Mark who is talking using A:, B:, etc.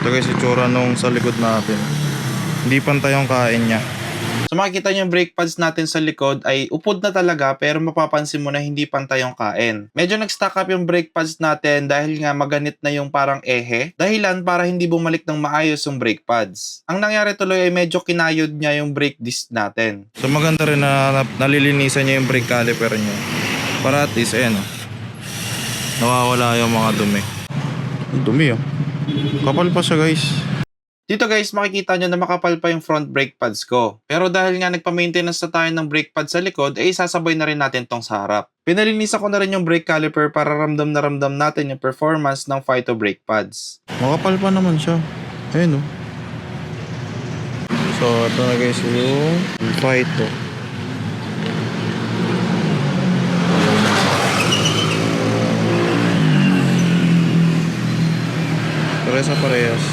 A: Ito guys, itsura nung sa likod natin. Hindi pantay yung kain niya. So makikita nyo yung brake pads natin sa likod ay upod na talaga pero mapapansin mo na hindi pantay yung kain. Medyo nag-stack up yung brake pads natin dahil nga maganit na yung parang ehe. Dahilan para hindi bumalik ng maayos yung brake pads. Ang nangyari tuloy ay medyo kinayod niya yung brake disc natin. So maganda rin na nalilinisan niya yung brake caliper niya. Para at least, nawawala yung mga dumi. Ang dumi Kapal pa siya guys. Dito guys, makikita nyo na makapal pa yung front brake pads ko. Pero dahil nga nagpa-maintenance na tayo ng brake pads sa likod, sasabay na rin natin tong sa harap. Pinalinisan ko na rin yung brake caliper para ramdam na ramdam natin yung performance ng Phyto brake pads. Makapal pa naman siya. Ayun So ito na guys yung Phyto. Parehas.